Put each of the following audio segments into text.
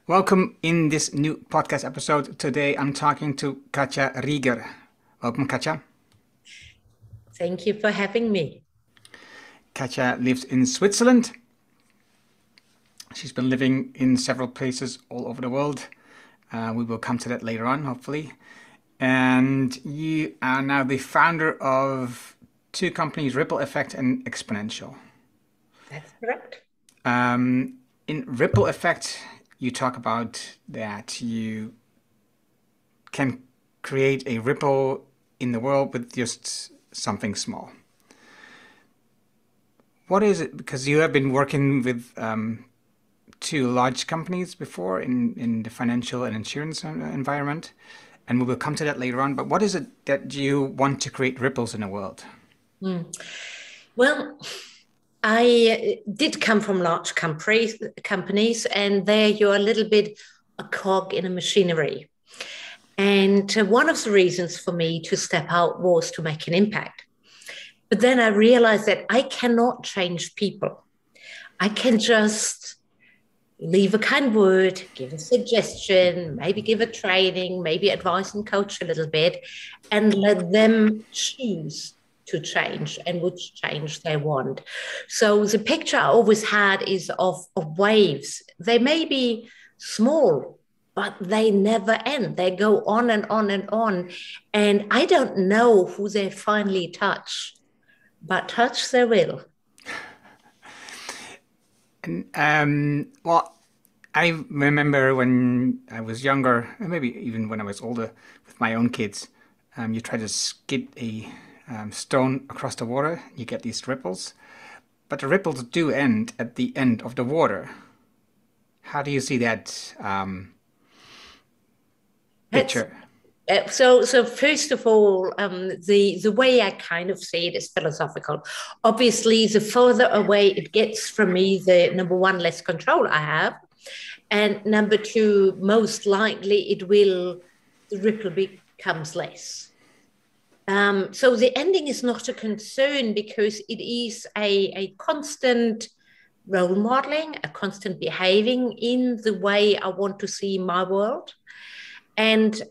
Welcome in this new podcast episode. Today I'm talking to Katja Rieger. Welcome, Katja. Thank you for having me. Katja lives in Switzerland. She's been living in several places all over the world. We will come to that later on, hopefully. And you are now the founder of two companies, Ripple Effect and Exponential. That's correct. In Ripple Effect, you talk about that you can create a ripple in the world with just something small. What is it? Because you have been working with two large companies before in the financial and insurance environment, and we will come to that later on. But what is it that you want to create ripples in the world? Well, I did come from large companies, and there you're a little bit a cog in a machinery. And one of the reasons for me to step out was to make an impact. But then I realized that I cannot change people. I can just leave a kind word, give a suggestion, maybe give a training, maybe advise and coach a little bit, and let them choose to change and which change they want. So the picture I always had is of waves. They may be small, but they never end. They go on and on and on. And I don't know who they finally touch, but touch they will. Well, I remember when I was younger, and maybe even when I was older, with my own kids, you try to skid a stone across the water, you get these ripples, but the ripples do end at the end of the water. How do you see that picture? So first of all, the way I kind of see it is philosophical. Obviously, the further away it gets from me, the number one, less control I have. And number two, most likely the ripple becomes less. So the ending is not a concern because it is a constant role modeling, a constant behaving in the way I want to see my world. And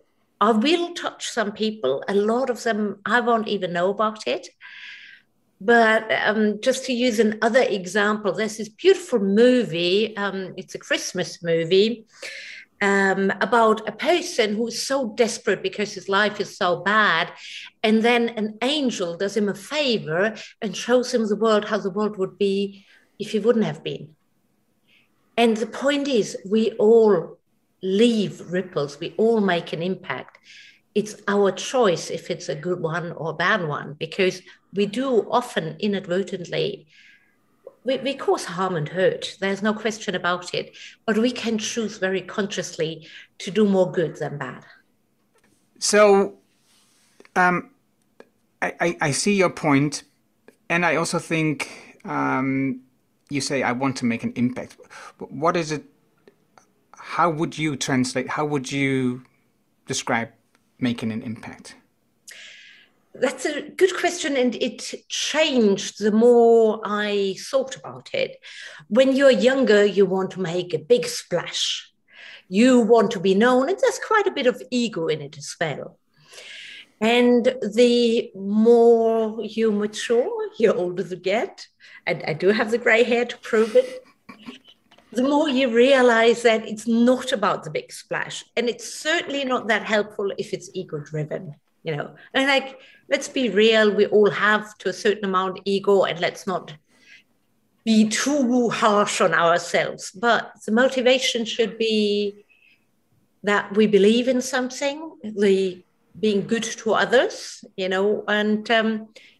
I will touch some people. A lot of them, I won't even know about it. But just to use another example, there's this beautiful movie. It's a Christmas movie about a person who is so desperate because his life is so bad. And then an angel does him a favor and shows him the world, how the world would be if he wouldn't have been. And the point is, we all leave ripples. We all make an impact. It's our choice if it's a good one or a bad one, because we do often inadvertently, we cause harm and hurt. There's no question about it. But we can choose very consciously to do more good than bad. So I see your point, and I also think you say, I want to make an impact. But what is it? How would you translate? How would you describe making an impact? That's a good question, and it changed the more I thought about it. When you're younger, you want to make a big splash. You want to be known, and there's quite a bit of ego in it as well. And the more you mature, the older you get, and I do have the gray hair to prove it, the more you realize that it's not about the big splash. And it's certainly not that helpful if it's ego-driven, And let's be real, we all have to a certain amount ego, and let's not be too harsh on ourselves. But the motivation should be that we believe in something, the being good to others, and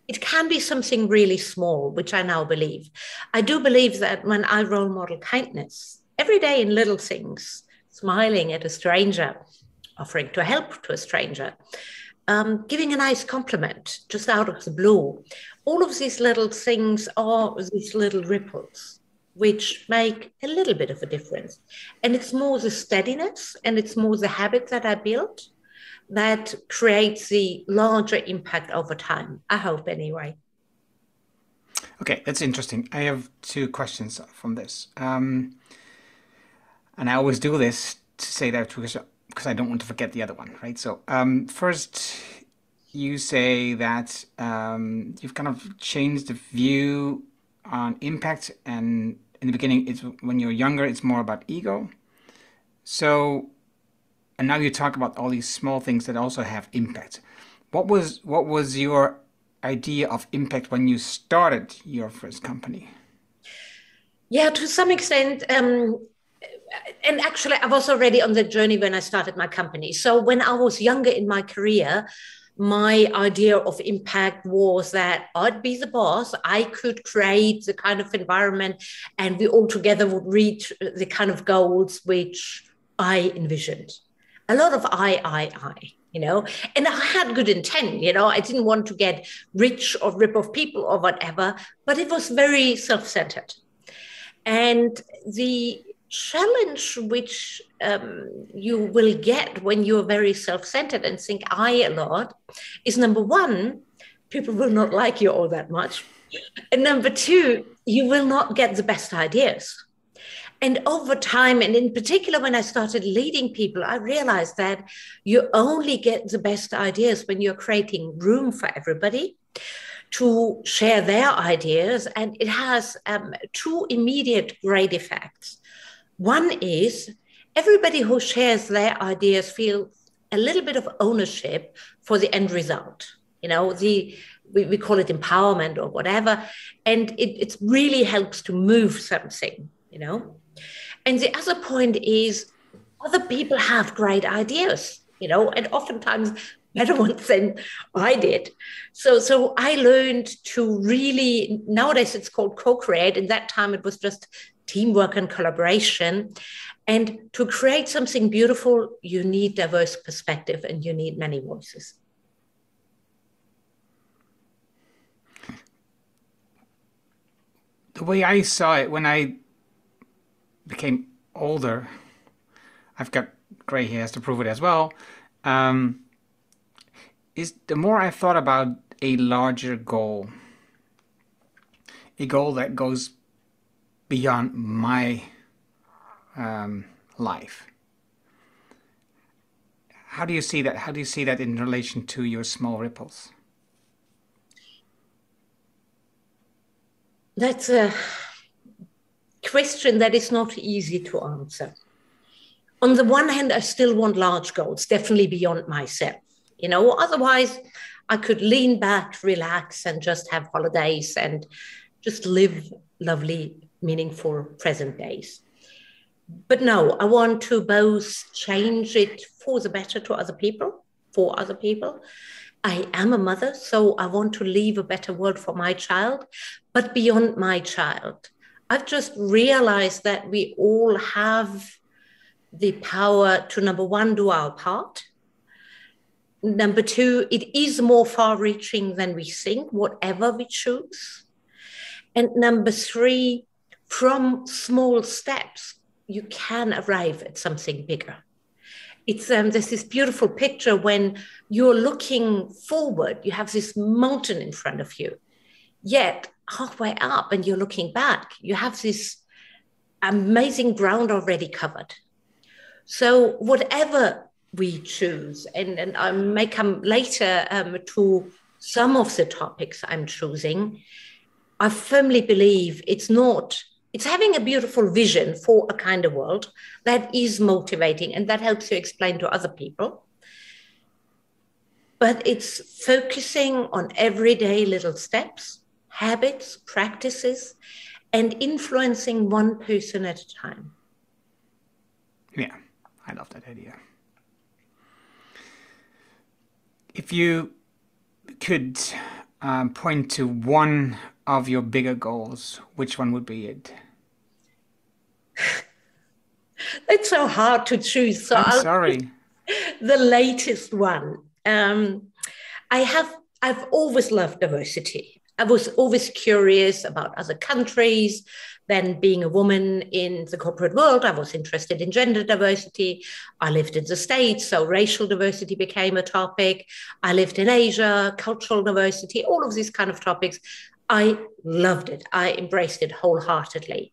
it can be something really small, which I now believe. I do believe that when I role model kindness, every day in little things, smiling at a stranger, offering to help to a stranger, giving a nice compliment just out of the blue, all of these little things are these little ripples, which make a little bit of a difference. And it's more the steadiness and it's more the habit that I built that creates the larger impact over time. I hope anyway. Okay, that's interesting. I have two questions from this. And I always do this to say that because I don't want to forget the other one, right? So first, you say that you've kind of changed the view on impact, and in the beginning, it's when you're younger, it's more about ego. So, and now you talk about all these small things that also have impact. What was your idea of impact when you started your first company? Yeah, to some extent. And actually, I was already on the journey when I started my company. So when I was younger in my career, my idea of impact was that I'd be the boss. I could create the kind of environment, and we all together would reach the kind of goals which I envisioned. A lot of I. And I had good intent. I didn't want to get rich or rip off people or whatever, but it was very self-centered. And the challenge which you will get when you're very self-centered and think I a lot is, number one, people will not like you all that much. And number two, you will not get the best ideas. And over time, and in particular, when I started leading people, I realized that you only get the best ideas when you're creating room for everybody to share their ideas. And it has two immediate great effects. One is everybody who shares their ideas feel a little bit of ownership for the end result. We call it empowerment or whatever. And it really helps to move something. And the other point is other people have great ideas, and oftentimes better ones than I did. So I learned to really, nowadays it's called co-create. In that time, it was just teamwork and collaboration. And to create something beautiful, you need diverse perspective and you need many voices. The way I saw it when I became older, I've got gray hairs to prove it as well, is the more I thought about a larger goal, a goal that goes beyond my life. How do you see that? How do you see that in relation to your small ripples? That's a question that is not easy to answer. On the one hand, I still want large goals, definitely beyond myself. Otherwise I could lean back, relax, and just have holidays and just live lovely, meaningful present days. But no, I want to both change it for the better to other people, for other people. I am a mother, so I want to leave a better world for my child, but beyond my child. I've just realized that we all have the power to, number one, do our part. Number two, it is more far-reaching than we think, whatever we choose. And number three, from small steps, you can arrive at something bigger. There's this beautiful picture when you're looking forward, you have this mountain in front of you, yet halfway up and you're looking back, you have this amazing ground already covered. So whatever we choose, and I may come later to some of the topics I'm choosing, I firmly believe it's having a beautiful vision for a kind of world that is motivating and that helps you explain to other people. But it's focusing on everyday little steps, habits, practices, and influencing one person at a time. Yeah, I love that idea. If you could point to one of your bigger goals, which one would be it? It's so hard to choose. So I'm sorry. The latest one. I've always loved diversity. I was always curious about other countries. Then being a woman in the corporate world, I was interested in gender diversity. I lived in the States, so racial diversity became a topic. I lived in Asia, cultural diversity, all of these kind of topics. I loved it. I embraced it wholeheartedly.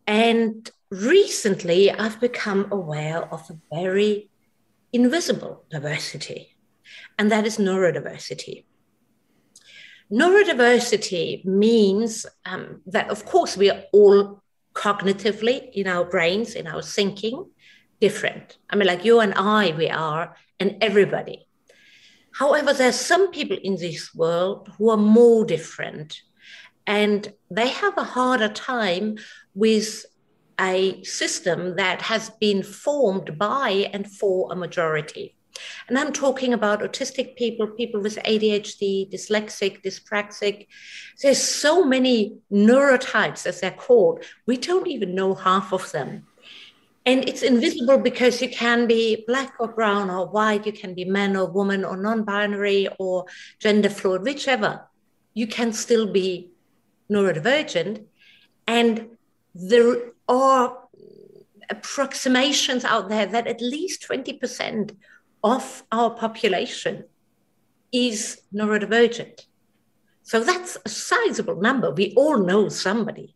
And recently I've become aware of a very invisible diversity, and that is neurodiversity. Neurodiversity means that, of course, we are all cognitively in our brains, in our thinking, different. I mean, like you and I, we are, and everybody. However, there's some people in this world who are more different, and they have a harder time with a system that has been formed by and for a majority. And I'm talking about autistic people, people with ADHD, dyslexic, dyspraxic. There's so many neurotypes, as they're called. We don't even know half of them. And it's invisible because you can be black or brown or white, you can be man or woman or non-binary or gender fluid, whichever. You can still be neurodivergent. And there are approximations out there that at least 20% of our population is neurodivergent. So that's a sizable number. We all know somebody.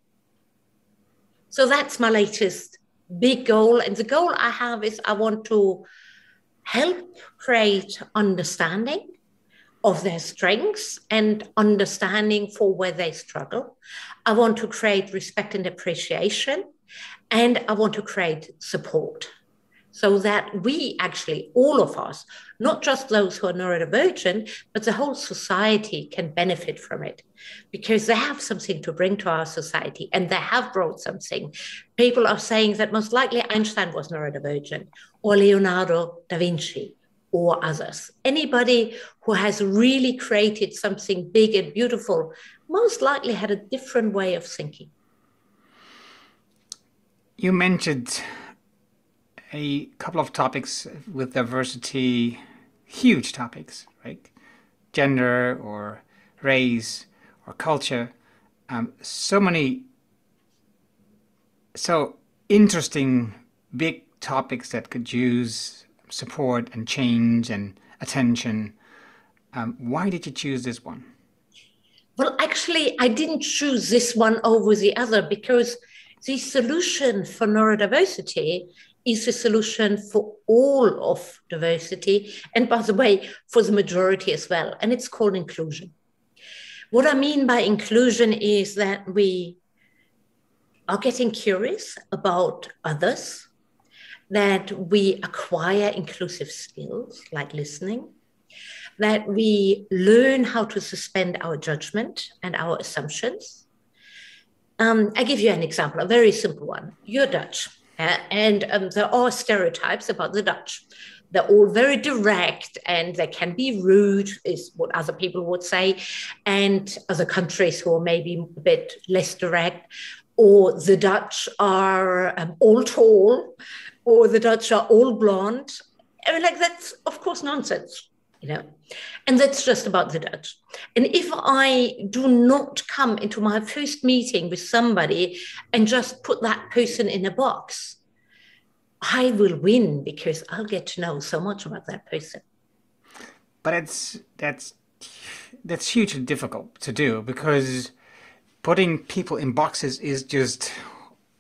So that's my latest big goal. And the goal I have is I want to help create understanding of their strengths and understanding for where they struggle. I want to create respect and appreciation, and I want to create support so that we actually, all of us, not just those who are neurodivergent, but the whole society can benefit from it because they have something to bring to our society and they have brought something. People are saying that most likely Einstein was neurodivergent or Leonardo da Vinci or others. Anybody who has really created something big and beautiful most likely had a different way of thinking. You mentioned a couple of topics with diversity, huge topics, right? Gender or race or culture. So interesting, big topics that could use support and change and attention. Why did you choose this one? Well, actually, I didn't choose this one over the other because the solution for neurodiversity is a solution for all of diversity, and by the way, for the majority as well, and it's called inclusion. What I mean by inclusion is that we are getting curious about others, that we acquire inclusive skills like listening, that we learn how to suspend our judgment and our assumptions. I give you an example, a very simple one. You're Dutch. And there are stereotypes about the Dutch. They're all very direct and they can be rude, is what other people would say. And other countries who are maybe a bit less direct, or the Dutch are all tall, or the Dutch are all blonde. I mean, like, that's, of course, nonsense, you know. And that's just about the Dutch. And if I do not come into my first meeting with somebody and just put that person in a box, I will win because I'll get to know so much about that person. But that's hugely difficult to do because putting people in boxes is just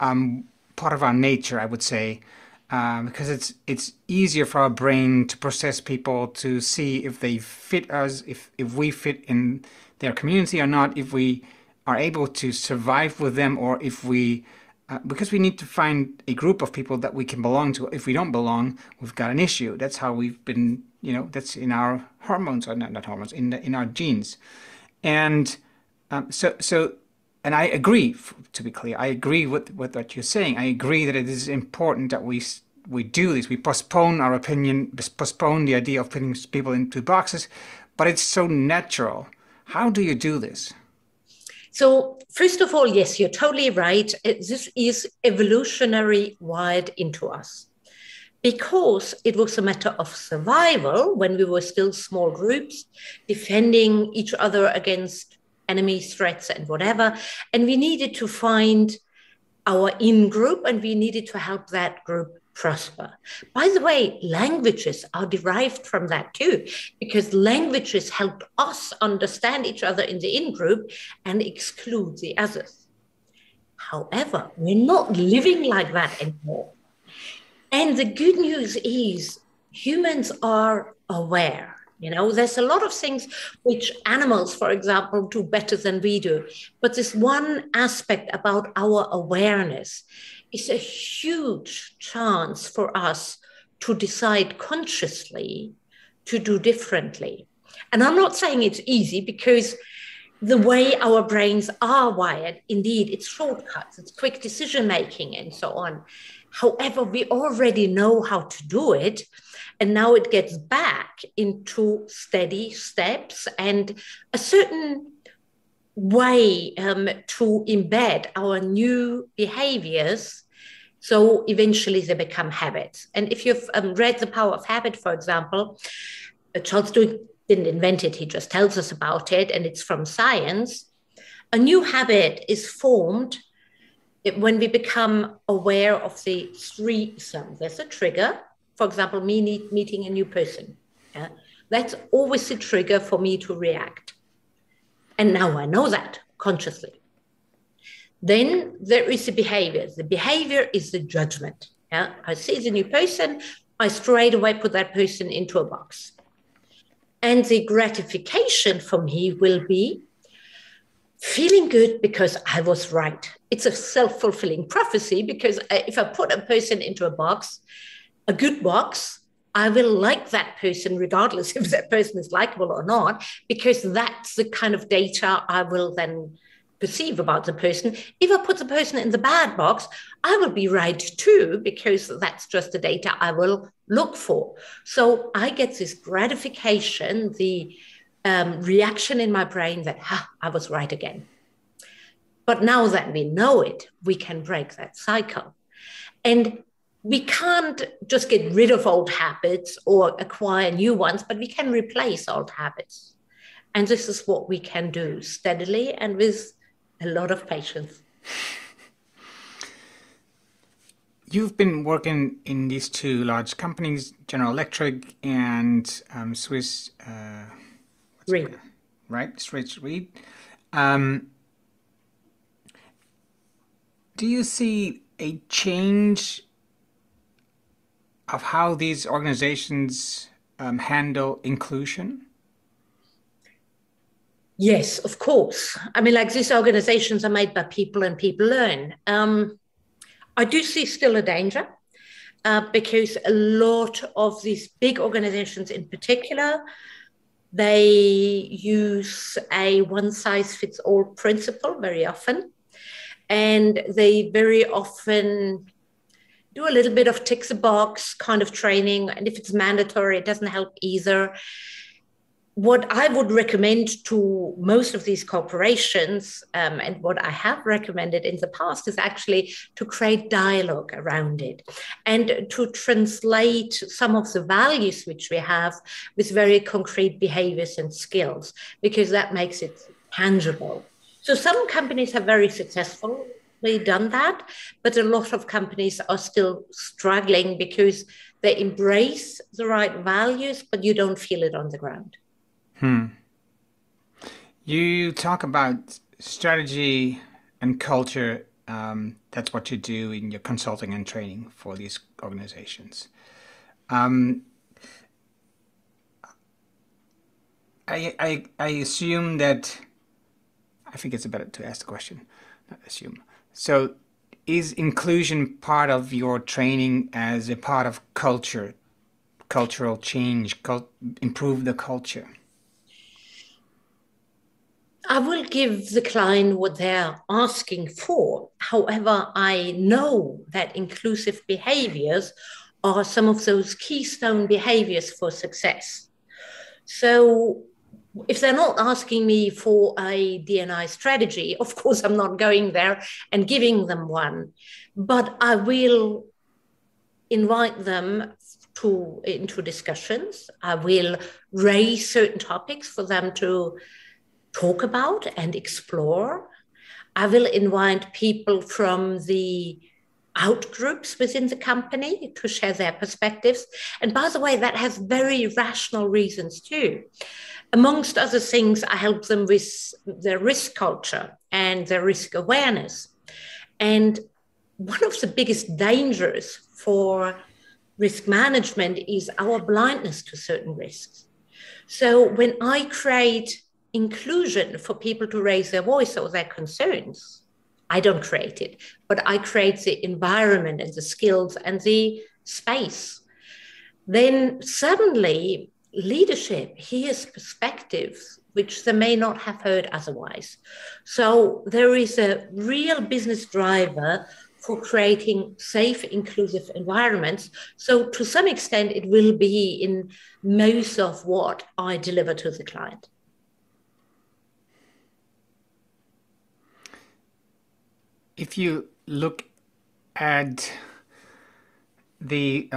part of our nature, I would say. Because it's easier for our brain to process people, to see if they fit us, if we fit in their community or not, if we are able to survive with them, or if we, because we need to find a group of people that we can belong to. If we don't belong, we've got an issue. That's how we've been, that's in our hormones, or not hormones, in our genes. And and I agree, to be clear, I agree with what you're saying. I agree that it is important that we do this. We postpone our opinion, postpone the idea of putting people into boxes, but it's so natural. How do you do this? So first of all, yes, you're totally right. This is evolutionary wired into us because it was a matter of survival when we were still small groups defending each other against enemies, threats, and whatever. And we needed to find our in-group and we needed to help that group prosper. By the way, languages are derived from that too, because languages help us understand each other in the in-group and exclude the others. However, we're not living like that anymore. And the good news is humans are aware. You know, there's a lot of things which animals, for example, do better than we do. But this one aspect about our awareness is a huge chance for us to decide consciously to do differently. And I'm not saying it's easy, because the way our brains are wired, indeed, it's shortcuts, it's quick decision making and so on. However, we already know how to do it. And now it gets back into steady steps and a certain way to embed our new behaviors. So eventually they become habits. And if you've read The Power of Habit, for example, Charles Duhigg didn't invent it, he just tells us about it, and it's from science. A new habit is formed when we become aware of the three sums. There's a trigger, for example, me meeting a new person. Yeah? That's always a trigger for me to react. And now I know that consciously. Then there is the behavior. The behavior is the judgment. Yeah? I see the new person, I straight away put that person into a box. And the gratification for me will be feeling good because I was right. It's a self-fulfilling prophecy, because if I put a person into a box, a good box, I will like that person regardless if that person is likable or not, because that's the kind of data I will then perceive about the person. If I put the person in the bad box, I will be right too, because that's just the data I will look for. So I get this gratification, the reaction in my brain that, I was right again. But now that we know it, we can break that cycle. And we can't just get rid of old habits or acquire new ones, but we can replace old habits. And this is what we can do steadily and with a lot of patience. You've been working in these two large companies, General Electric and Swiss Reed. Right, Swiss Reed. Do you see a change of how these organizations handle inclusion? Yes, of course. I mean, like, these organizations are made by people and people learn. I do see still a danger because a lot of these big organizations in particular, they use a one-size-fits-all principle very often. And they very often do a little bit of tick the box kind of training. And if it's mandatory, it doesn't help either. What I would recommend to most of these corporations, and what I have recommended in the past, is actually to create dialogue around it and to translate some of the values which we have with very concrete behaviors and skills, because that makes it tangible. So some companies have very successfully done that, but a lot of companies are still struggling because they embrace the right values, but you don't feel it on the ground. You talk about strategy and culture. That's what you do in your consulting and training for these organizations. I assume that, I think it's better to ask the question, not assume. So is inclusion part of your training as a part of culture, cultural change, improve the culture? I will give the client what they're asking for. However, I know that inclusive behaviors are some of those keystone behaviors for success. So if they're not asking me for a D&I strategy, of course, I'm not going there and giving them one, but I will invite them into discussions. I will raise certain topics for them to talk about and explore. I will invite people from the out groups within the company to share their perspectives. And by the way, that has very rational reasons too. Amongst other things, I help them with their risk culture and their risk awareness. And one of the biggest dangers for risk management is our blindness to certain risks. So when I create inclusion for people to raise their voice or their concerns, I don't create it, but I create the environment and the skills and the space. Then suddenly leadership hears perspectives which they may not have heard otherwise. So there is a real business driver for creating safe, inclusive environments. So to some extent, it will be in most of what I deliver to the client. If you look at the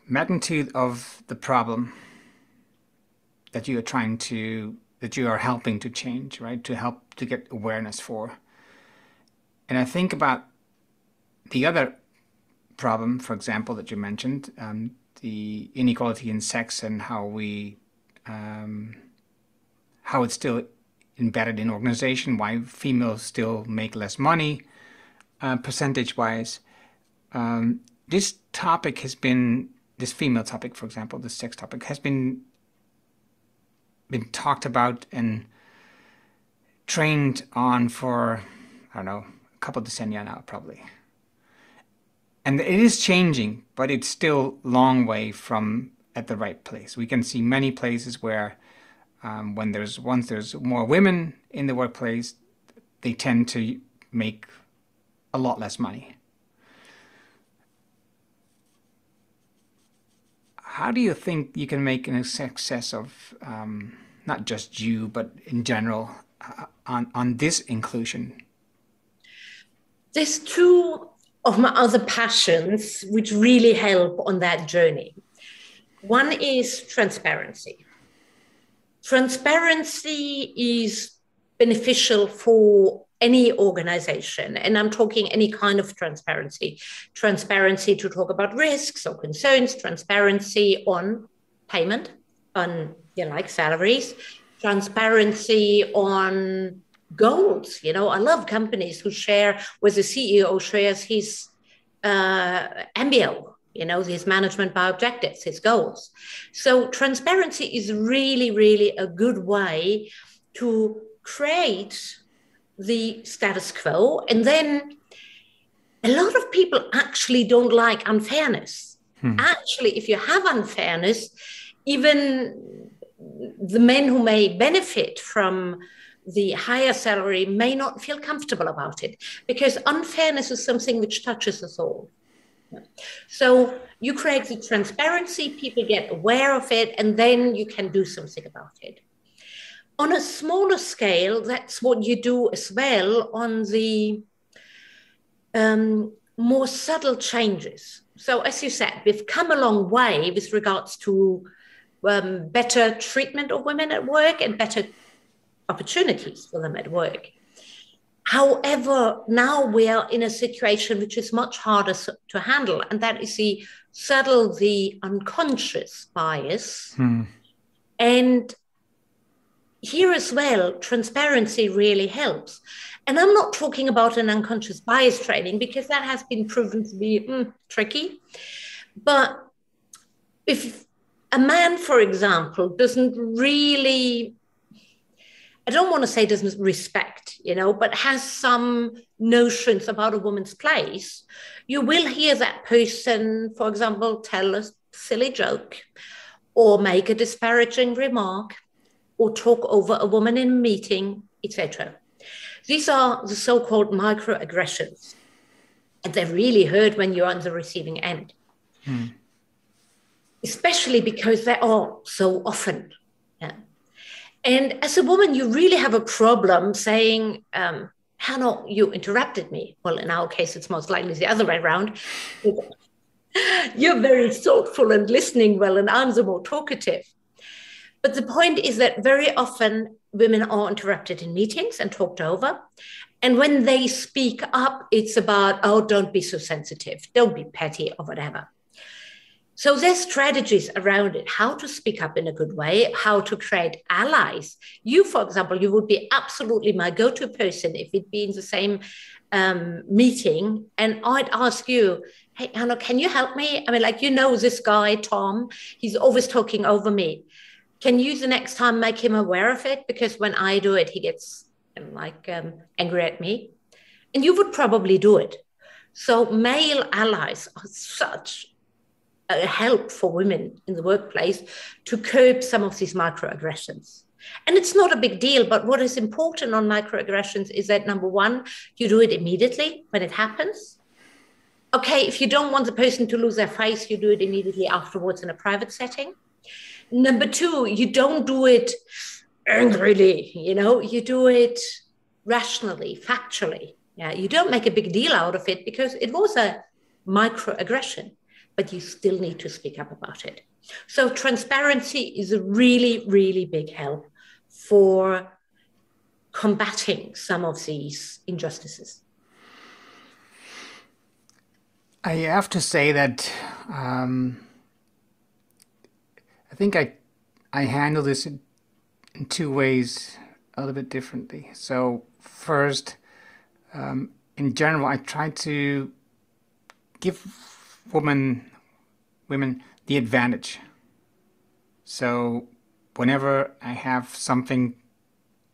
magnitude of the problem that you are helping to change, right? To help to get awareness for. And I think about the other problem, for example, that you mentioned, the inequality in sex and how it's still embedded in organization, why females still make less money, percentage-wise. This female topic, for example, the sex topic, has been talked about and trained on for, I don't know, a couple of decennia now, probably. And it is changing, but it's still a long way from at the right place. We can see many places where once there's more women in the workplace, they tend to make a lot less money. How do you think you can make a success of not just you, but in general on this inclusion? There's two of my other passions which really help on that journey. One is transparency. Transparency is beneficial for any organization, and I'm talking any kind of transparency. Transparency to talk about risks or concerns, transparency on payment, on like salaries, transparency on goals. I love companies who share, where the CEO shares his MBO, his management by objectives, his goals. So transparency is really, really a good way to create the status quo. And then a lot of people actually don't like unfairness. Actually, if you have unfairness, even the men who may benefit from the higher salary may not feel comfortable about it, because unfairness is something which touches us all. So you create the transparency, people get aware of it, and then you can do something about it. On a smaller scale, that's what you do as well on the more subtle changes. So as you said, we've come a long way with regards to better treatment of women at work and better opportunities for them at work. However, now we are in a situation which is much harder to handle, and that is the subtle, the unconscious bias. And here as well, transparency really helps. And I'm not talking about an unconscious bias training, because that has been proven to be tricky. But if a man, for example, doesn't really, I don't want to say doesn't respect, but has some notions about a woman's place, you will hear that person, for example, tell a silly joke or make a disparaging remark or talk over a woman in a meeting, etc. These are the so-called microaggressions, and they really hurt when you're on the receiving end, especially because they are so often. And as a woman, you really have a problem saying, Hannah, you interrupted me. Well, in our case, it's most likely the other way around. You're very thoughtful and listening well, and I'm the more talkative. But the point is that very often women are interrupted in meetings and talked over. And when they speak up, it's about, oh, don't be so sensitive, don't be petty or whatever. So there's strategies around it, how to speak up in a good way, how to create allies. You, for example, you would be absolutely my go-to person if it'd be in the same meeting, and I'd ask you, hey, Anna, can you help me? I mean, like, this guy, Tom, he's always talking over me. Can you the next time make him aware of it? Because when I do it, he gets angry at me. And you would probably do it. So male allies are such a help for women in the workplace to curb some of these microaggressions. And it's not a big deal, but what is important on microaggressions is that, number one, you do it immediately when it happens. Okay, if you don't want the person to lose their face, you do it immediately afterwards in a private setting. Number two, you don't do it angrily, you do it rationally, factually. Yeah, you don't make a big deal out of it because it was a microaggression, but you still need to speak up about it. So transparency is a really, really big help for combating some of these injustices. I have to say that I think I handle this in two ways a little bit differently. So first, in general, I try to give women the advantage. So whenever I have something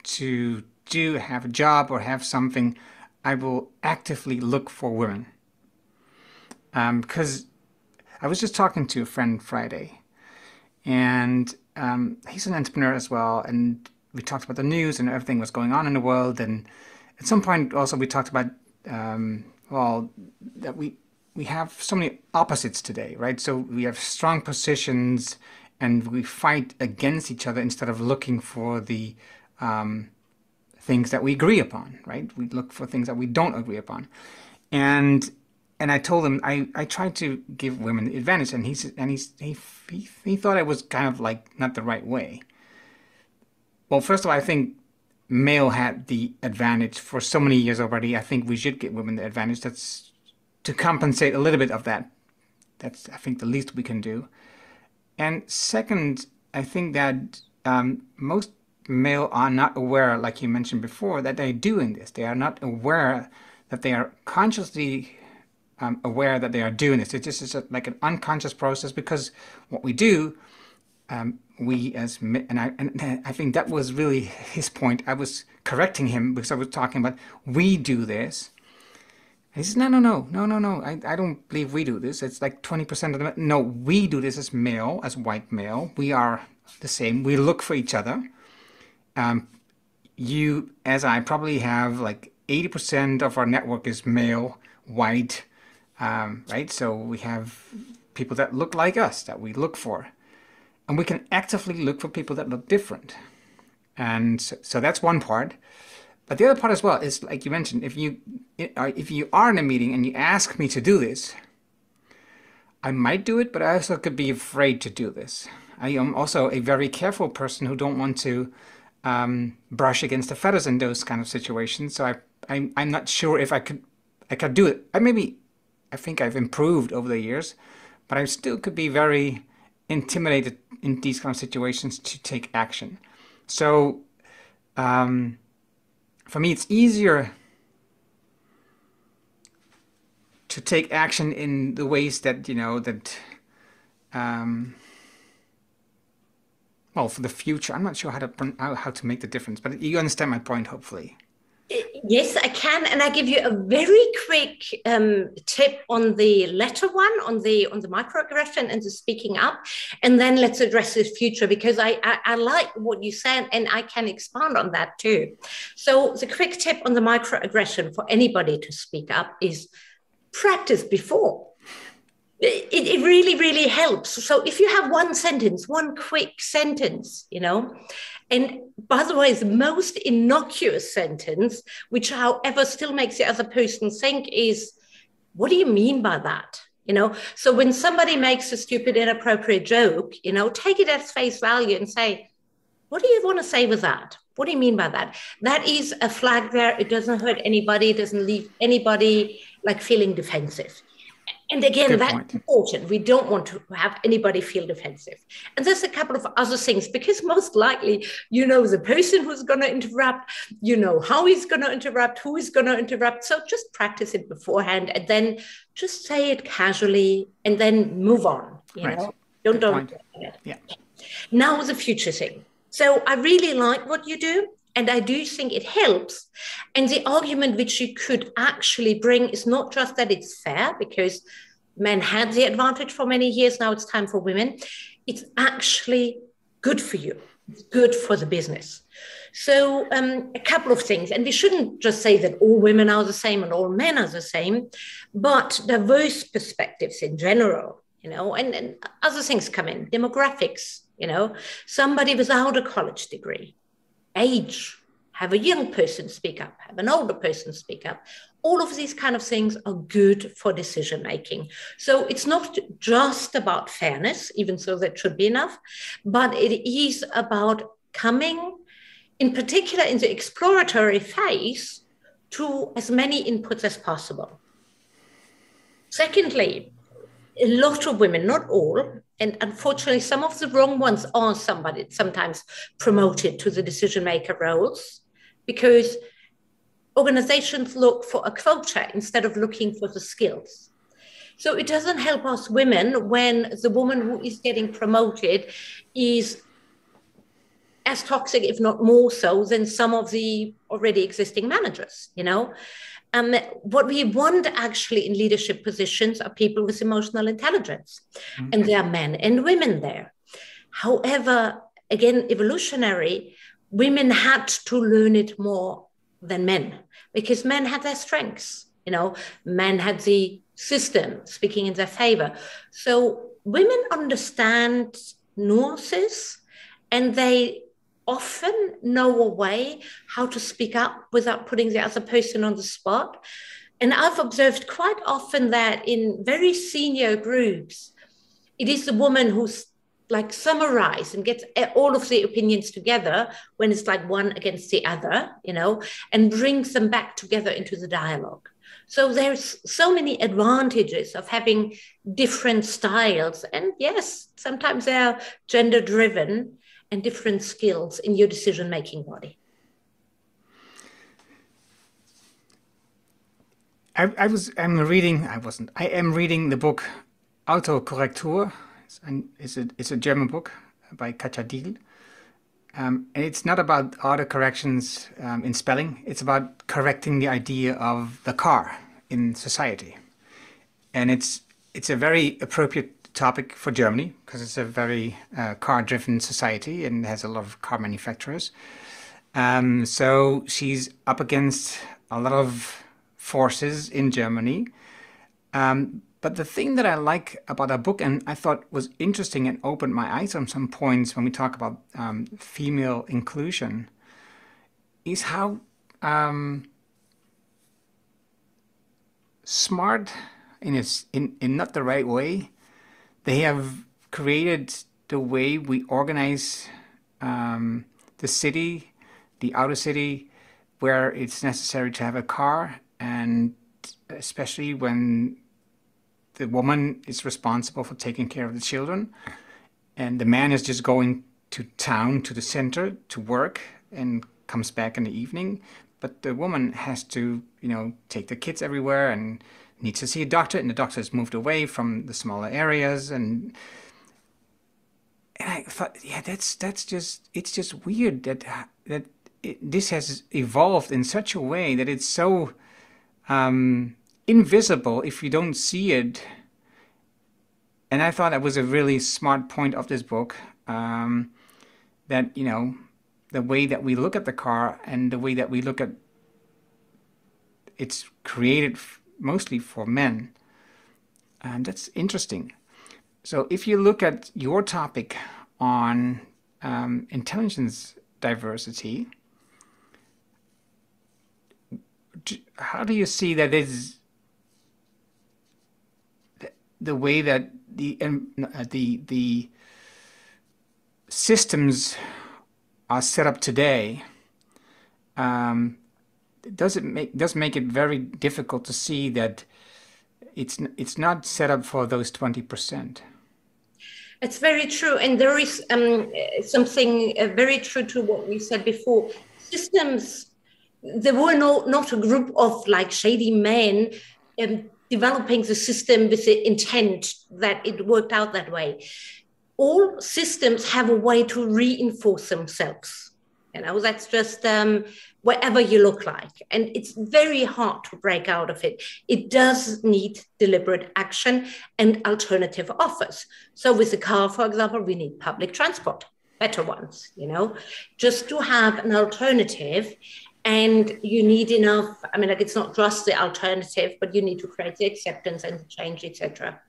to do, have a job or have something, I will actively look for women. Because I was just talking to a friend Friday, and he's an entrepreneur as well, and we talked about the news and everything was going on in the world, and at some point also we talked about that we have so many opposites today, right? So we have strong positions and we fight against each other instead of looking for the things that we agree upon, right? We look for things that we don't agree upon. And I told him I tried to give women the advantage, and he thought it was kind of like not the right way. Well, first of all, I think male had the advantage for so many years already. I think we should give women the advantage. That's to compensate a little bit of that. That's, I think, the least we can do. And second, I think that most male are not aware, like you mentioned before, that they're doing this. They are not aware that they are consciously aware that they are doing this. It just is like an unconscious process, because what we do, we as men, and I think that was really his point. I was correcting him because I was talking about we do this. And he says, no. I don't believe we do this. It's like 20% of the men. No, we do this as male, as white male. We are the same. We look for each other. You, as I, probably have like 80% of our network is male, white, right? So we have people that look like us that we look for, and we can actively look for people that look different. And so that's one part. But the other part as well is, like you mentioned, if you are in a meeting and you ask me to do this, I might do it, but I also could be afraid to do this. I am also a very careful person who don't want to brush against the feathers in those kind of situations. So I'm not sure if I could do it. I think I've improved over the years, but I still could be very intimidated in these kind of situations to take action. So for me, it's easier to take action in the ways that, well, for the future. I'm not sure how to make the difference, but you understand my point, hopefully. Yes, I can, and I give you a very quick tip on the latter one, on the microaggression and the speaking up, and then let's address the future, because I like what you said, and I can expand on that too. So the quick tip on the microaggression for anybody to speak up is practice before. It really, really helps. So if you have one quick sentence, and by the way, the most innocuous sentence, which however still makes the other person think, is, what do you mean by that? So when somebody makes a stupid, inappropriate joke, take it at face value and say, what do you want to say with that? What do you mean by that? That is a flag there. It doesn't hurt anybody. It doesn't leave anybody like feeling defensive. And again, Good that's point. important. We don't want to have anybody feel defensive. And there's a couple of other things, because most likely, you know, the person who's going to interrupt, you know, how he's going to interrupt, who is going to interrupt. So just practice it beforehand and then just say it casually and then move on, you Right. know, Good don't. point. Yeah. Now the future thing. So I really like what you do. And I do think it helps. And the argument which you could actually bring is not just that it's fair, because men had the advantage for many years. Now it's time for women. It's actually good for you. It's good for the business. So a couple of things. And we shouldn't just say that all women are the same and all men are the same, but diverse perspectives in general, you know, and other things come in, demographics, you know, somebody without a college degree, age, have a young person speak up, have an older person speak up. All of these kind of things are good for decision making. So it's not just about fairness, even though that should be enough, but it is about coming, in particular in the exploratory phase, to as many inputs as possible. Secondly, a lot of women, not all, and unfortunately some of the wrong ones are sometimes promoted to the decision maker roles, because organizations look for a quota instead of looking for the skills. So it doesn't help us women when the woman who is getting promoted is as toxic, if not more so, than some of the already existing managers, you know. What we want actually in leadership positions are people with emotional intelligence, and there are men and women there. However, again, evolutionary, women had to learn it more than men, because men had their strengths, you know, men had the system speaking in their favor. So women understand nuances, and they often know a way how to speak up without putting the other person on the spot. And I've observed quite often that in very senior groups, it is the woman who's like summarize and gets all of the opinions together when it's like one against the other, you know, and brings them back together into the dialogue. So there's so many advantages of having different styles. And yes, sometimes they're gender driven, and different skills in your decision-making body. I am reading the book Autokorrektur. It's a German book by Katja Rieger. And it's not about autocorrections in spelling. It's about correcting the idea of the car in society. And it's a very appropriate topic for Germany, because it's a very car-driven society and has a lot of car manufacturers. So she's up against a lot of forces in Germany. But the thing that I like about her book, and I thought was interesting and opened my eyes on some points when we talk about female inclusion, is how smart, in not the right way, they have created the way we organize the city, the outer city, where it's necessary to have a car, and especially when the woman is responsible for taking care of the children, and the man is just going to town, to the center, to work, and comes back in the evening. But the woman has to, you know, take the kids everywhere and needs to see a doctor, and the doctor is moved away from the smaller areas, and I thought, yeah, it's just weird that this has evolved in such a way that it's so invisible if you don't see it. And I thought that was a really smart point of this book, that, you know, the way that we look at the car and the way that we look at it's created mostly for men. And that's interesting. So if you look at your topic on intelligence diversity, how do you see that is the way that the systems are set up today? Does make it very difficult to see that, it's not set up for those 20%. It's very true. And there is something very true to what we said before. Systems, there were not a group of like shady men developing the system with the intent that it worked out that way. All systems have a way to reinforce themselves. You know, that's just wherever you look like. And it's very hard to break out of it. It does need deliberate action and alternative offers. So with the car, for example, we need public transport, better ones, you know, just to have an alternative. And you need enough, I mean, like it's not just the alternative, but you need to create the acceptance and the change, etc.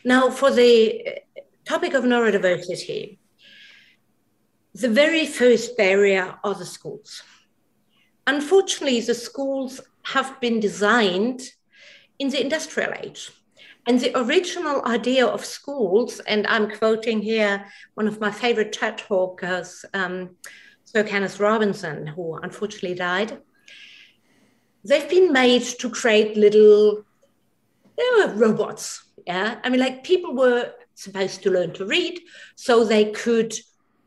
Now, for the topic of neurodiversity, the very first barrier are the schools. Unfortunately, the schools have been designed in the industrial age. And the original idea of schools, and I'm quoting here one of my favorite TED talkers, Sir Kenneth Robinson, who unfortunately died, they've been made to create little robots. Yeah, I mean, like people were supposed to learn to read so they could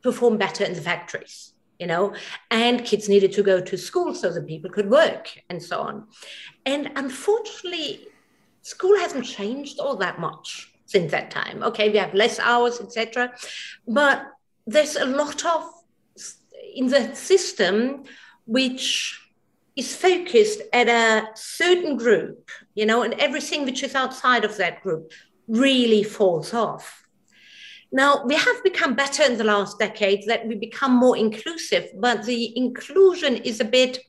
perform better in the factories, you know, and kids needed to go to school so that people could work and so on. And unfortunately, school hasn't changed all that much since that time. Okay, we have less hours, etc. But there's a lot of in the system which is focused at a certain group, you know, and everything which is outside of that group really falls off. Now, we have become better in the last decades, that we become more inclusive, but the inclusion is a bit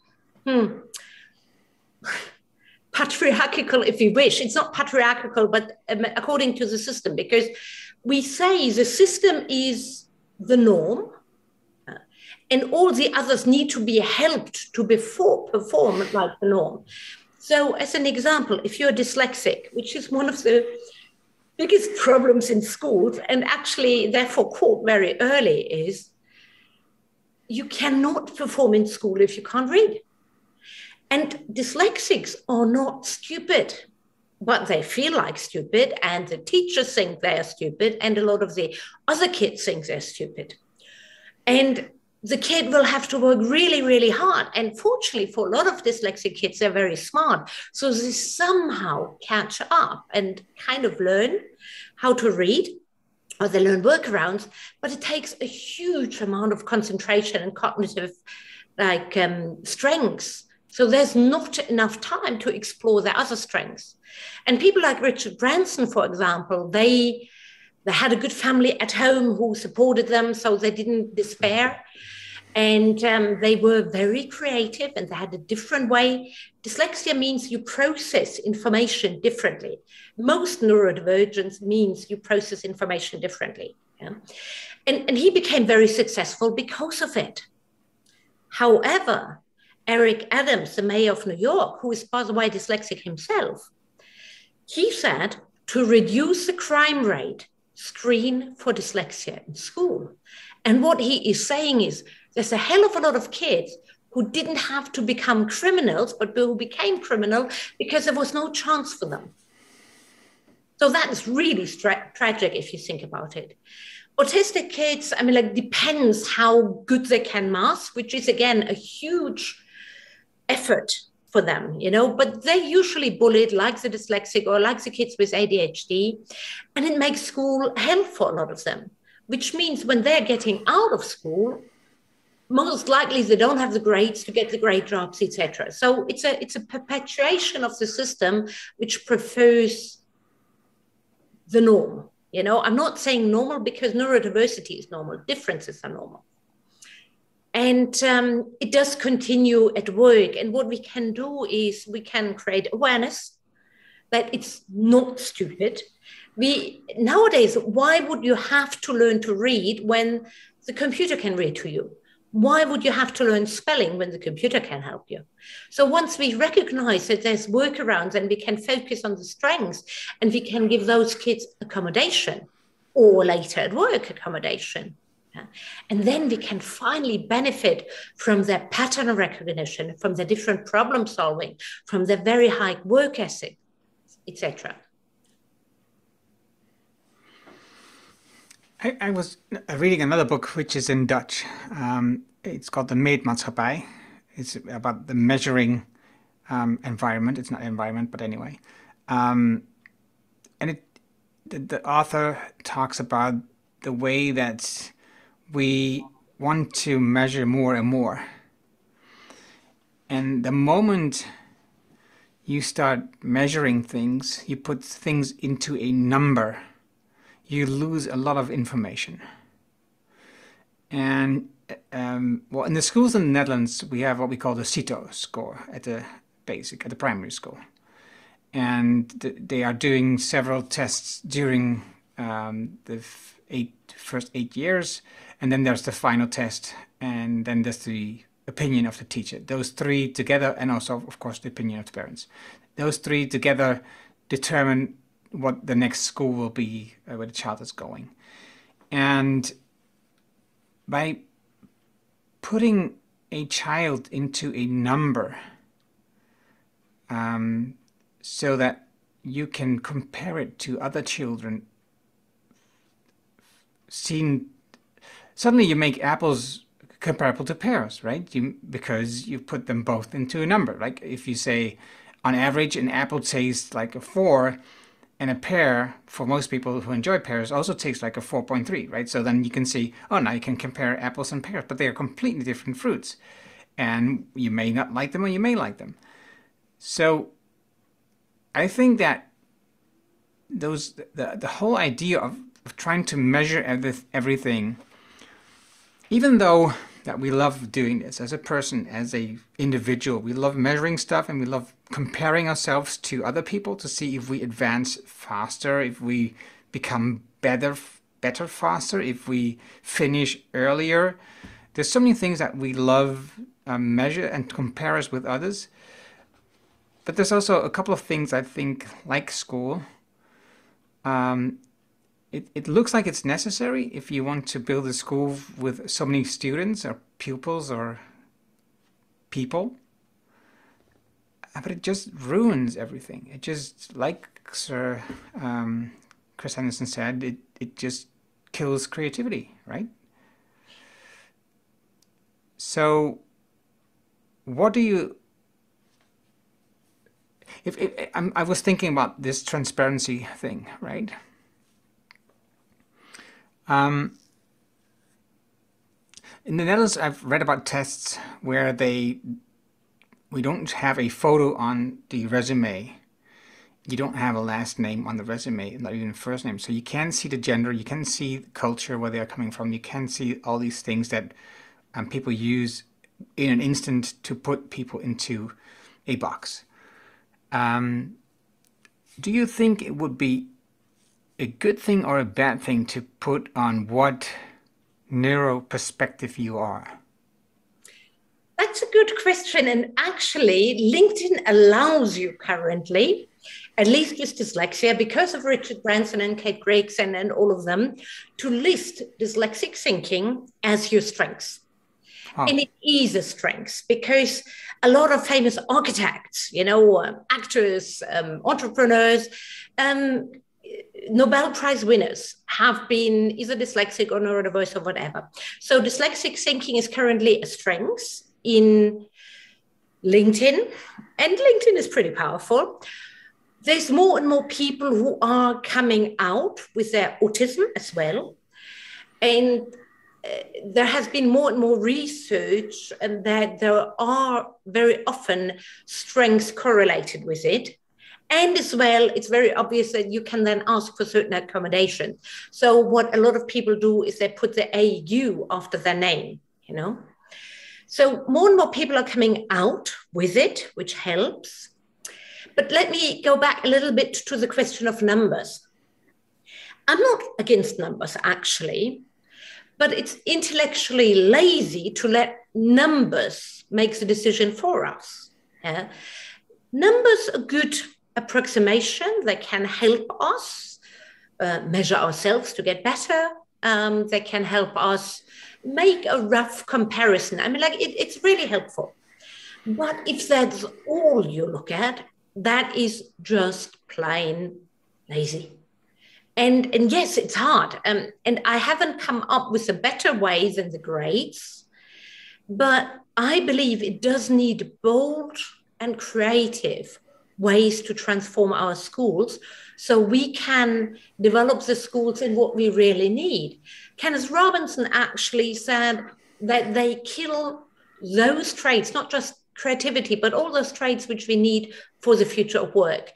patriarchal, if you wish. It's not patriarchal, but according to the system, because we say the system is the norm, and all the others need to be helped to perform like the norm. So as an example, if you're dyslexic, which is one of the biggest problems in schools, and actually therefore caught very early, is you cannot perform in school if you can't read. And dyslexics are not stupid, but they feel like stupid, and the teachers think they're stupid, and a lot of the other kids think they're stupid. And the kid will have to work really, really hard. And fortunately, for a lot of dyslexic kids, they're very smart. So they somehow catch up and kind of learn how to read, or they learn workarounds, but it takes a huge amount of concentration and cognitive strengths. So there's not enough time to explore their other strengths. And people like Richard Branson, for example, they had a good family at home who supported them, so they didn't despair. And they were very creative, and they had a different way. Dyslexia means you process information differently. Most neurodivergence means you process information differently. Yeah? And he became very successful because of it. However, Eric Adams, the mayor of New York, who is, by the way, dyslexic himself, he said to reduce the crime rate, screen for dyslexia in school. And what he is saying is there's a hell of a lot of kids who didn't have to become criminals, but who became criminal because there was no chance for them. So that is really tragic if you think about it. Autistic kids, I mean, like, depends how good they can mask, which is, again, a huge effort for them, you know, but they're usually bullied like the dyslexic or like the kids with ADHD, and it makes school hell for a lot of them, which means when they're getting out of school, most likely they don't have the grades to get the great jobs, etc. So it's a perpetuation of the system which prefers the norm. You know, I'm not saying normal because neurodiversity is normal, differences are normal. And it does continue at work. And what we can do is we can create awareness that it's not stupid. Nowadays, why would you have to learn to read when the computer can read to you? Why would you have to learn spelling when the computer can help you? So once we recognize that there's workarounds and we can focus on the strengths and we can give those kids accommodation or later at work accommodation, and then we can finally benefit from their pattern recognition, from their different problem solving, from their very high work ethic, etc. I was reading another book which is in Dutch. It's called The Meetmaatschappij. It's about the measuring environment. It's not environment, but anyway. And the author talks about the way that we want to measure more and more. And the moment you start measuring things, you put things into a number, you lose a lot of information. And well, in the schools in the Netherlands, we have what we call the CITO score at the primary school. And they are doing several tests during the first 8 years. And then there's the final test. And then there's the opinion of the teacher. Those three together, and also, of course, the opinion of the parents. Those three together determine what the next school will be, where the child is going. And by putting a child into a number, so that you can compare it to other children, suddenly you make apples comparable to pears, right? Because you put them both into a number. Like if you say, on average, an apple tastes like a 4, and a pear, for most people who enjoy pears, also tastes like a 4.3, right? So then you can see, oh, now you can compare apples and pears, but they are completely different fruits. And you may not like them or you may like them. So I think that the whole idea of trying to measure everything, even though that we love doing this as a person, as a individual, we love measuring stuff and we love comparing ourselves to other people to see if we advance faster, if we become better faster, if we finish earlier. There's so many things that we love measure and compare us with others. But there's also a couple of things I think, like school, it looks like it's necessary if you want to build a school with so many students or pupils or people. But it just ruins everything. It just, like Sir Chris Henderson said, it just kills creativity, right? So what do you... I was thinking about this transparency thing, right? In the Netherlands, I've read about tests where we don't have a photo on the resume. You don't have a last name on the resume, not even a first name. So you can see the gender, you can see the culture, where they're coming from. You can see all these things that people use in an instant to put people into a box. Do you think it would be a good thing or a bad thing to put on what neuro perspective you are? That's a good question. And actually, LinkedIn allows you currently, at least with dyslexia, because of Richard Branson and Kate Gregson and all of them, to list dyslexic thinking as your strengths. Oh. And it is a strength because a lot of famous architects, actors, entrepreneurs, Nobel Prize winners have been either dyslexic or neurodiverse or whatever. So dyslexic thinking is currently a strength in LinkedIn, and LinkedIn is pretty powerful. There's more and more people who are coming out with their autism as well. And there has been more and more research and that there are very often strengths correlated with it. And as well, it's very obvious that you can then ask for certain accommodations. So what a lot of people do is they put the AU after their name, So more and more people are coming out with it, which helps. But let me go back a little bit to the question of numbers. I'm not against numbers, actually, but it's intellectually lazy to let numbers make the decision for us. Yeah? Numbers are good approximation. They can help us measure ourselves to get better. They can help us make a rough comparison. I mean, it's really helpful. But if that's all you look at, that is just plain lazy. And yes, it's hard. And I haven't come up with a better way than the grades, but I believe it does need bold and creative ways to transform our schools so we can develop the schools in what we really need. Kenneth Robinson actually said that they kill those traits, not just creativity, but all those traits which we need for the future of work.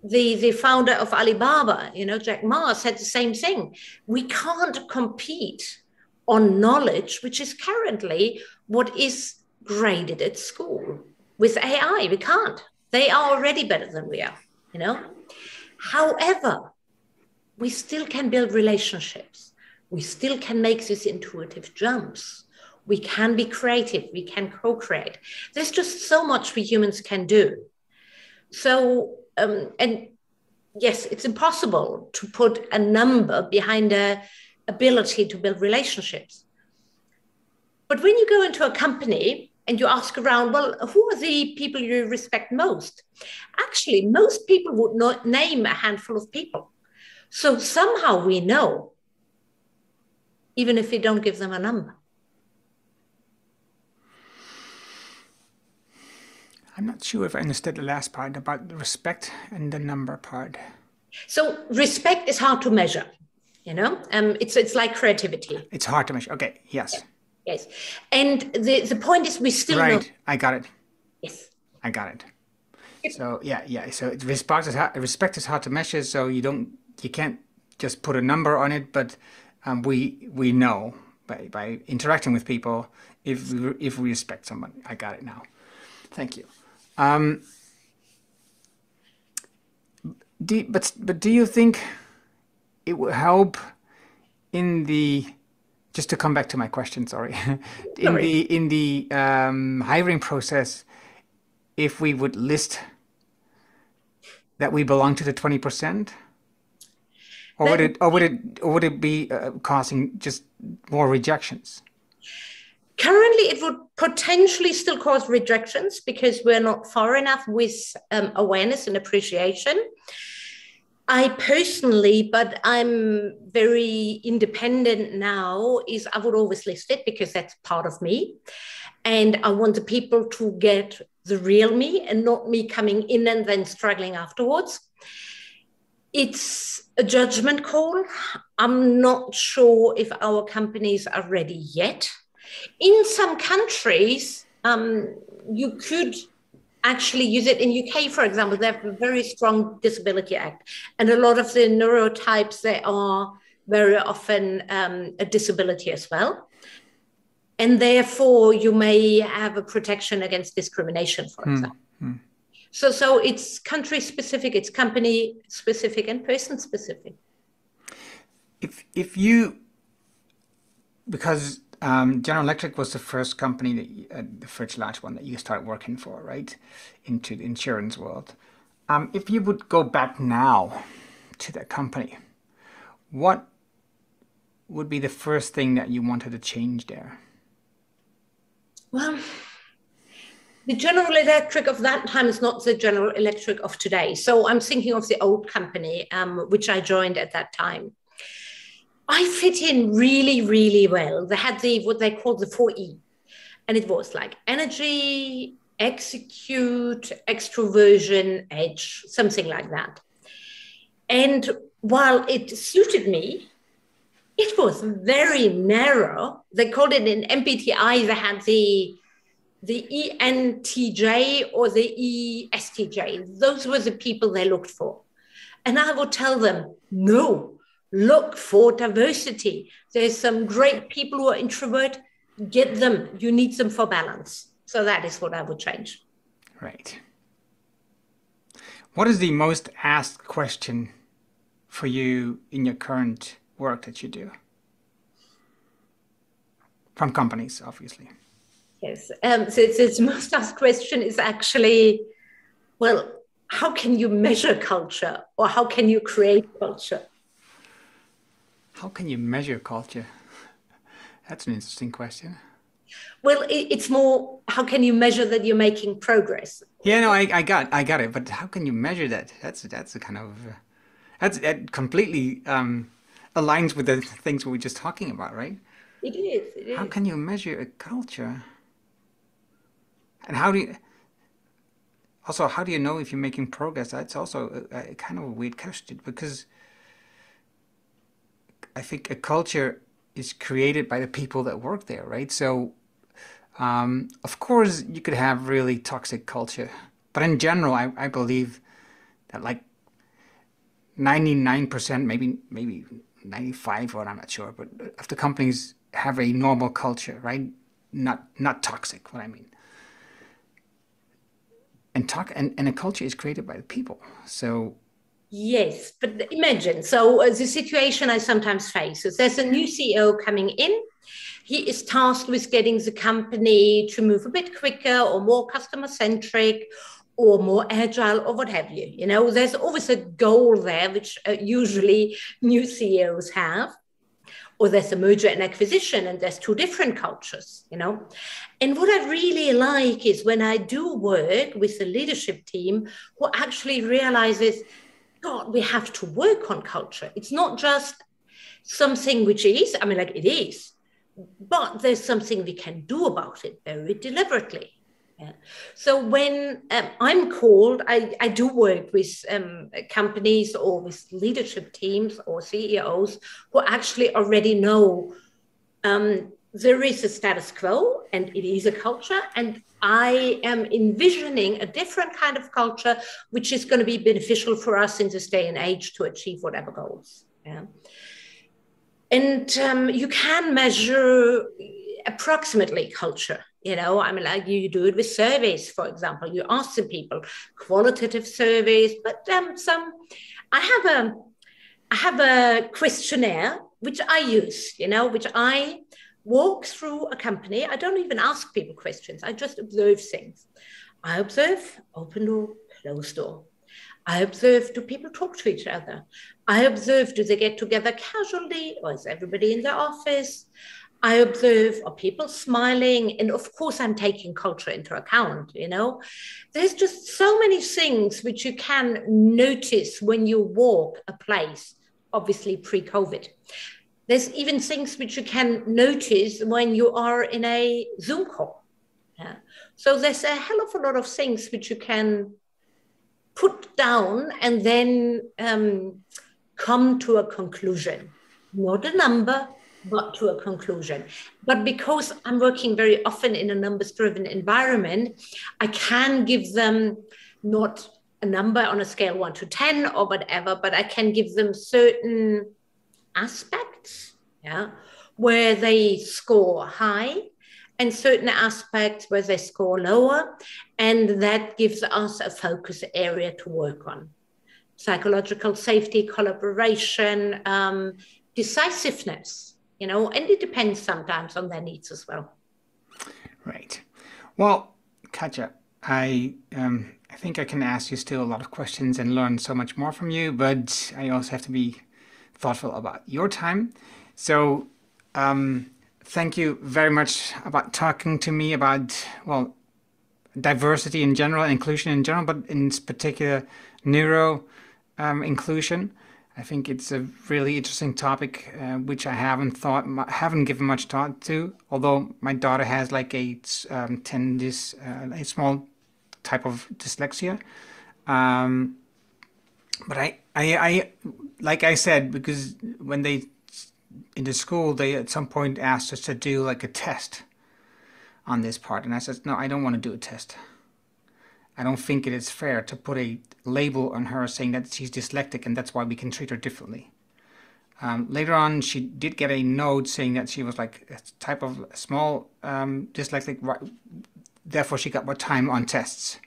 The founder of Alibaba, Jack Ma, said the same thing. We can't compete on knowledge, which is currently what is graded at school. With AI, we can't. They are already better than we are. However, we still can build relationships. We still can make these intuitive jumps. We can be creative. We can co-create. There's just so much we humans can do. So, and yes, it's impossible to put a number behind the ability to build relationships. But when you go into a company and you ask around, well, who are the people you respect most? Actually, most people would not name a handful of people. So somehow we know, even if we don't give them a number. I'm not sure if I understood the last part about the respect and the number part. So respect is hard to measure, it's like creativity. It's hard to measure. Okay, yes. Yes. And the point is we still know. Right, I got it. Yes. I got it. So yeah. So respect is hard to measure. So you can't just put a number on it, but we know by interacting with people if we respect someone. I got it now. Thank you. But do you think it will help in the, just to come back to my question, sorry, in the hiring process, if we would list that we belong to the 20%, or would it be causing just more rejections? Currently, it would potentially still cause rejections because we're not far enough with awareness and appreciation. I personally, but I'm very independent now, is I would always list it because that's part of me. And I want the people to get the real me and not me coming in and then struggling afterwards. It's a judgment call. I'm not sure if our companies are ready yet. In some countries, you could actually use it. In UK, for example, they have a very strong Disability Act. And a lot of the neurotypes, they are very often a disability as well. And therefore, you may have a protection against discrimination, for example. So it's country specific, it's company specific, and person specific. Because General Electric was the first company the first large one that you started working for, right? Into the insurance world. If you would go back now to that company, what would be the first thing that you wanted to change there? Well, the General Electric of that time is not the General Electric of today. So I'm thinking of the old company, which I joined at that time. I fit in really, really well. They had what they call the 4E. And it was like energy, execute, extroversion, edge, something like that. And while it suited me, it was very narrow. They called it in MBTI, they had the ENTJ or the ESTJ. Those were the people they looked for. And I would tell them, no, look for diversity. There's some great people who are introvert. Get them. You need them for balance. So that is what I would change. Right. What is the most asked question for you in your current work that you do? From companies, obviously. Yes. So the most asked question is actually, well, how can you measure culture, or how can you create culture? How can you measure culture? That's an interesting question. Well, it's more, how can you measure that you're making progress? Yeah, no, I got it. But how can you measure that? That's a kind of, That completely aligns with the things we were just talking about, right? It is, it How is. can you measure a culture? And how do you also how do you know if you're making progress? That's also a kind of a weird question because I think a culture is created by the people that work there, right? So of course you could have really toxic culture, but in general, I believe that like 99%, maybe 95, or I'm not sure, but of the companies have a normal culture, right? Not toxic, what I mean. And a culture is created by the people. So Yes, but imagine, so the situation I sometimes face is there's a new CEO coming in. He is tasked with getting the company to move a bit quicker or more customer centric or more agile or what have you. You know, there's always a goal there, which usually new CEOs have. Or there's a merger and acquisition, and there's two different cultures, you know. And what I really like is when I do work with the leadership team who actually realizes, God, we have to work on culture. It's not just something which is, I mean, like it is, but there's something we can do about it very deliberately. Yeah. So when I'm called, I do work with companies or with leadership teams or CEOs who actually already know there is a status quo and it is a culture, and I am envisioning a different kind of culture which is going to be beneficial for us in this day and age to achieve whatever goals. Yeah. And you can measure approximately culture. You know, I mean, like you do it with surveys, for example. You ask some people qualitative surveys, but some. I have a questionnaire which I use. You know, which I walk through a company. I don't even ask people questions. I just observe things. I observe open door, closed door. I observe, do people talk to each other? I observe, do they get together casually or is everybody in the office? I observe, are people smiling? And of course, I'm taking culture into account, you know. There's just so many things which you can notice when you walk a place, obviously pre-COVID. There's even things which you can notice when you are in a Zoom call. Yeah. So there's a hell of a lot of things which you can put down and then come to a conclusion, not a number, but to a conclusion. But because I'm working very often in a numbers-driven environment, I can give them not a number on a scale 1 to 10 or whatever, but I can give them certain aspects, yeah, where they score high and certain aspects where they score lower. And that gives us a focus area to work on. Psychological safety, collaboration, decisiveness, you know, and it depends sometimes on their needs as well. right. Well, Katja, I think I can ask you still a lot of questions and learn so much more from you, but I also have to be thoughtful about your time. So thank you very much about talking to me about, well, diversity in general, inclusion in general, but in particular neuro inclusion. I think it's a really interesting topic, which I haven't given much thought to. Although my daughter has like a small type of dyslexia. But like I said, because when they in the school, they at some point asked us to do like a test on this part, and I said, no, I don't want to do a test. I don't think it is fair to put a label on her saying that she's dyslexic and that's why we can treat her differently. Later on, she did get a note saying that she was like a type of small dyslexic, therefore she got more time on tests.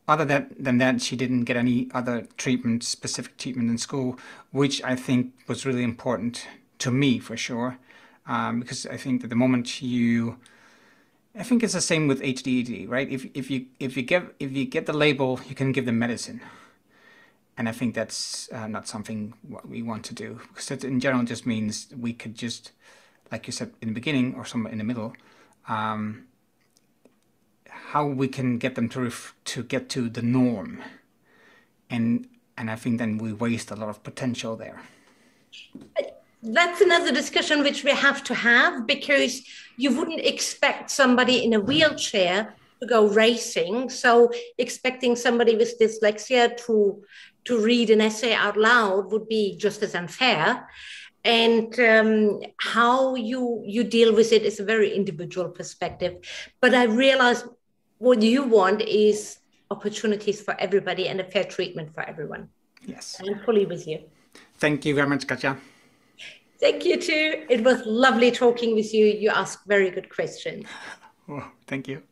Other than that, she didn't get any other treatment, specific treatment in school, which I think was really important to me for sure, because I think that the moment I think it's the same with ADHD, right? If you get the label, you can give them medicine, and I think that's not something what we want to do, because it in general just means we could just, like you said in the beginning or somewhere in the middle, how we can get them to get to the norm, and And I think then we waste a lot of potential there. That's another discussion which we have to have, because you wouldn't expect somebody in a wheelchair to go racing. So expecting somebody with dyslexia to read an essay out loud would be just as unfair. And how you deal with it is a very individual perspective. But I realize what you want is opportunities for everybody and a fair treatment for everyone. Yes. I'm fully with you. Thank you very much, Katja. Thank you too. It was lovely talking with you. You asked very good questions. Oh, thank you.